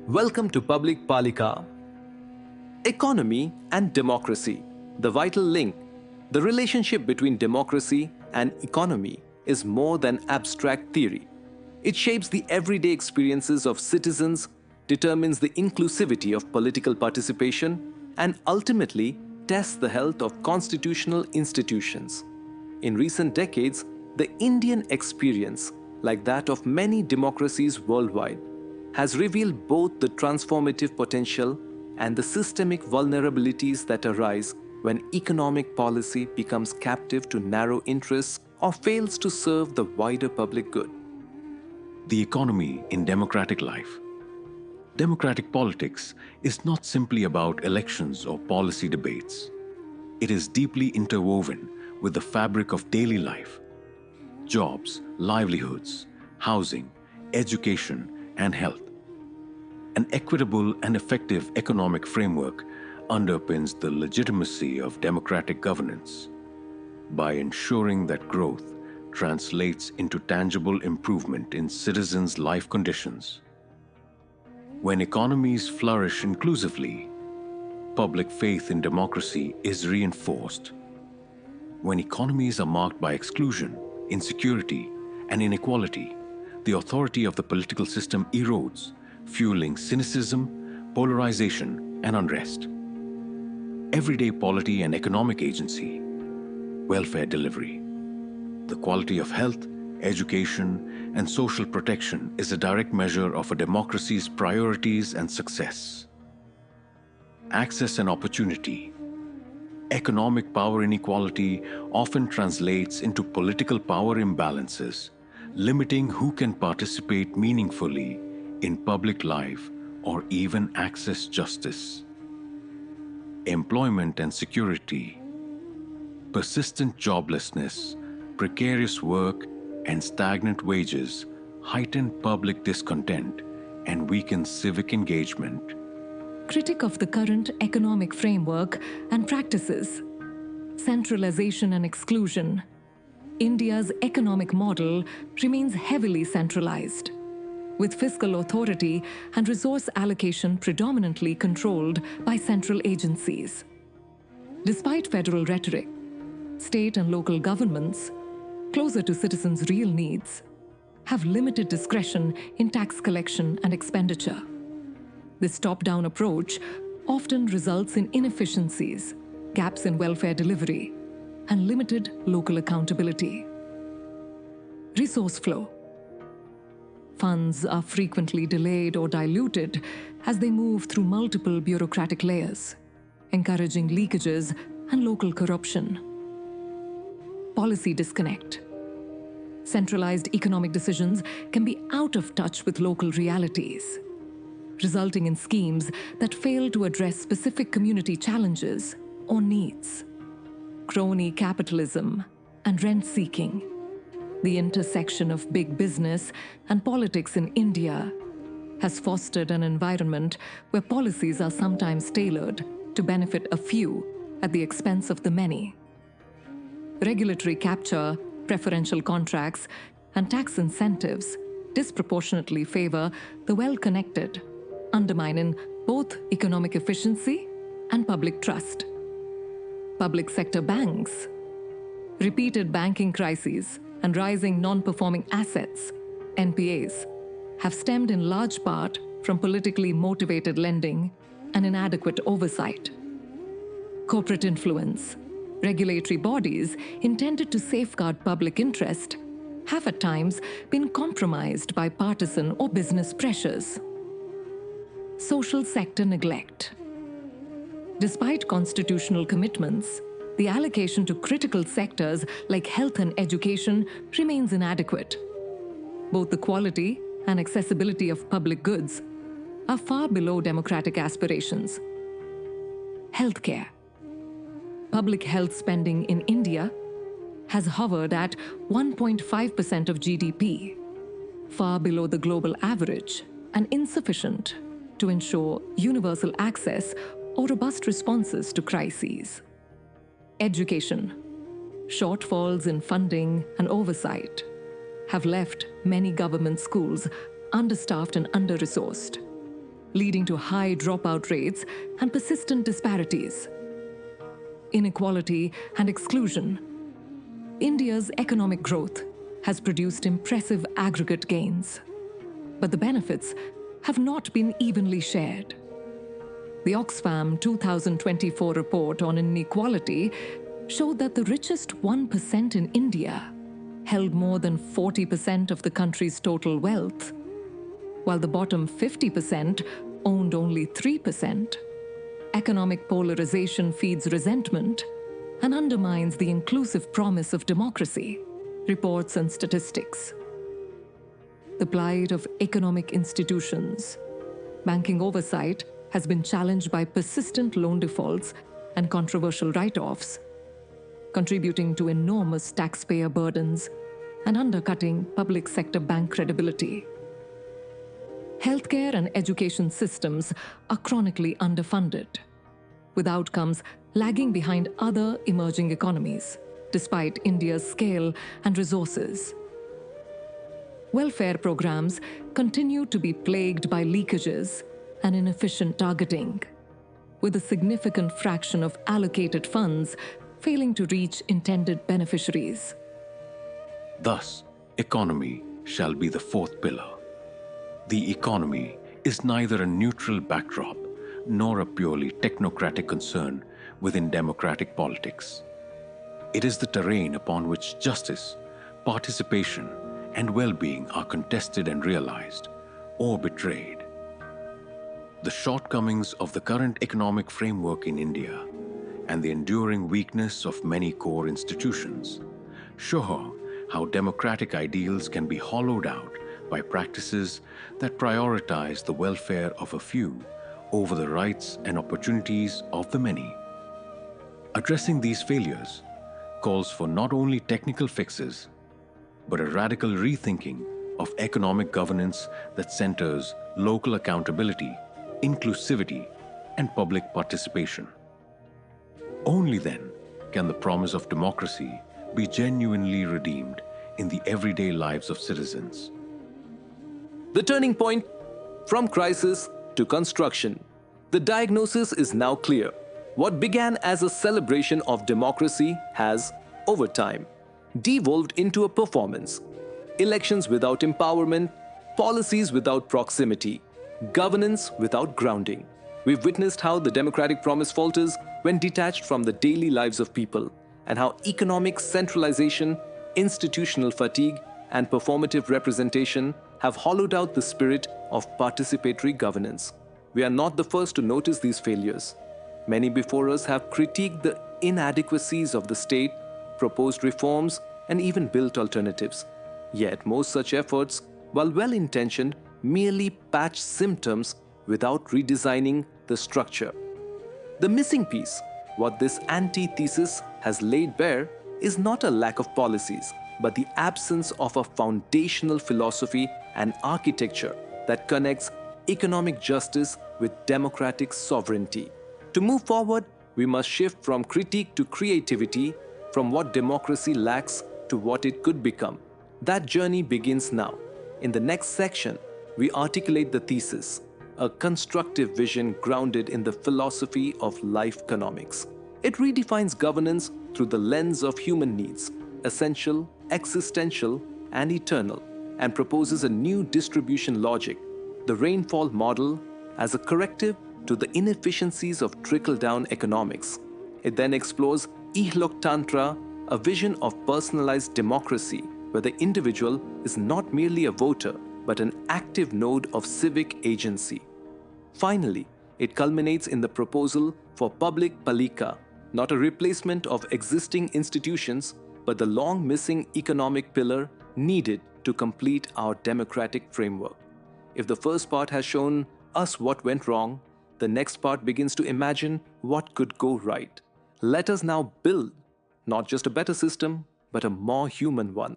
Welcome to Public Palika. Economy and democracy, the vital link. The relationship between democracy and economy is more than abstract theory. It shapes the everyday experiences of citizens, determines the inclusivity of political participation, and ultimately tests the health of constitutional institutions. In recent decades, the Indian experience, like that of many democracies worldwide, has revealed both the transformative potential and the systemic vulnerabilities that arise when economic policy becomes captive to narrow interests or fails to serve the wider public good. The economy in democratic life. Democratic politics is not simply about elections or policy debates. It is deeply interwoven with the fabric of daily life. Jobs, livelihoods, housing, education, and health. An equitable and effective economic framework underpins the legitimacy of democratic governance by ensuring that growth translates into tangible improvement in citizens' life conditions. When economies flourish inclusively, public faith in democracy is reinforced. When economies are marked by exclusion, insecurity, and inequality, the authority of the political system erodes, fueling cynicism, polarization, and unrest. Everyday polity and economic agency, welfare delivery. The quality of health, education, and social protection is a direct measure of a democracy's priorities and success. Access and opportunity. Economic power inequality often translates into political power imbalances, limiting who can participate meaningfully in public life or even access justice. Employment and security. Persistent joblessness, precarious work, and stagnant wages heighten public discontent and weaken civic engagement. Critic of the current economic framework and practices. Centralization and exclusion. India's economic model remains heavily centralized, with fiscal authority and resource allocation predominantly controlled by central agencies. Despite federal rhetoric, state and local governments, closer to citizens' real needs, have limited discretion in tax collection and expenditure. This top-down approach often results in inefficiencies, gaps in welfare delivery, and limited local accountability. Resource flow. Funds are frequently delayed or diluted as they move through multiple bureaucratic layers, encouraging leakages and local corruption. Policy disconnect. Centralized economic decisions can be out of touch with local realities, resulting in schemes that fail to address specific community challenges or needs. Crony capitalism and rent-seeking. The intersection of big business and politics in India has fostered an environment where policies are sometimes tailored to benefit a few at the expense of the many. Regulatory capture, preferential contracts, and tax incentives disproportionately favor the well-connected, undermining both economic efficiency and public trust. Public sector banks. Repeated banking crises and rising non-performing assets, NPAs, have stemmed in large part from politically motivated lending and inadequate oversight. Corporate influence. Regulatory bodies intended to safeguard public interest have at times been compromised by partisan or business pressures. Social sector neglect. Despite constitutional commitments, the allocation to critical sectors like health and education remains inadequate. Both the quality and accessibility of public goods are far below democratic aspirations. Healthcare. Public health spending in India has hovered at 1.5% of GDP, far below the global average and insufficient to ensure universal access or robust responses to crises. Education. Shortfalls in funding and oversight have left many government schools understaffed and under-resourced. leading to high dropout rates and persistent disparities. Inequality and exclusion. India's economic growth has produced impressive aggregate gains, but the benefits have not been evenly shared. The Oxfam 2024 report on inequality showed that the richest 1% in India held more than 40% of the country's total wealth, while the bottom 50% owned only 3%. Economic polarization feeds resentment and undermines the inclusive promise of democracy, reports and statistics. The plight of economic institutions. Banking oversight has been challenged by persistent loan defaults and controversial write-offs, contributing to enormous taxpayer burdens and undercutting public sector bank credibility. Healthcare and education systems are chronically underfunded, with outcomes lagging behind other emerging economies, despite India's scale and resources. Welfare programs continue to be plagued by leakages and inefficient targeting, with a significant fraction of allocated funds failing to reach intended beneficiaries. Thus, economy shall be the fourth pillar. The economy is neither a neutral backdrop nor a purely technocratic concern within democratic politics. It is the terrain upon which justice, participation, and well-being are contested and realized, or betrayed. The shortcomings of the current economic framework in India and the enduring weakness of many core institutions show how democratic ideals can be hollowed out by practices that prioritize the welfare of a few over the rights and opportunities of the many. Addressing these failures calls for not only technical fixes, but a radical rethinking of economic governance that centers local accountability, inclusivity, and public participation. Only then can the promise of democracy be genuinely redeemed in the everyday lives of citizens. The turning point from crisis to construction. The diagnosis is now clear. What began as a celebration of democracy has, over time, devolved into a performance. Elections without empowerment, policies without proximity, governance without grounding. We've witnessed how the democratic promise falters when detached from the daily lives of people, and how economic centralization, institutional fatigue, and performative representation have hollowed out the spirit of participatory governance. We are not the first to notice these failures. Many before us have critiqued the inadequacies of the state, proposed reforms, and even built alternatives. Yet most such efforts, while well-intentioned, merely patch symptoms without redesigning the structure. The missing piece, what this antithesis has laid bare, is not a lack of policies, but the absence of a foundational philosophy and architecture that connects economic justice with democratic sovereignty. To move forward, we must shift from critique to creativity, from what democracy lacks to what it could become. That journey begins now. In the next section, we articulate the thesis, a constructive vision grounded in the philosophy of life economics. It redefines governance through the lens of human needs, essential, existential, and eternal, and proposes a new distribution logic, the rainfall model, as a corrective to the inefficiencies of trickle-down economics. It then explores Ihlok Tantra, a vision of personalized democracy, where the individual is not merely a voter, but an active node of civic agency. Finally, it culminates in the proposal for public palika, not a replacement of existing institutions, but the long-missing economic pillar needed to complete our democratic framework. If the first part has shown us what went wrong, the next part begins to imagine what could go right. Let us now build not just a better system, but a more human one.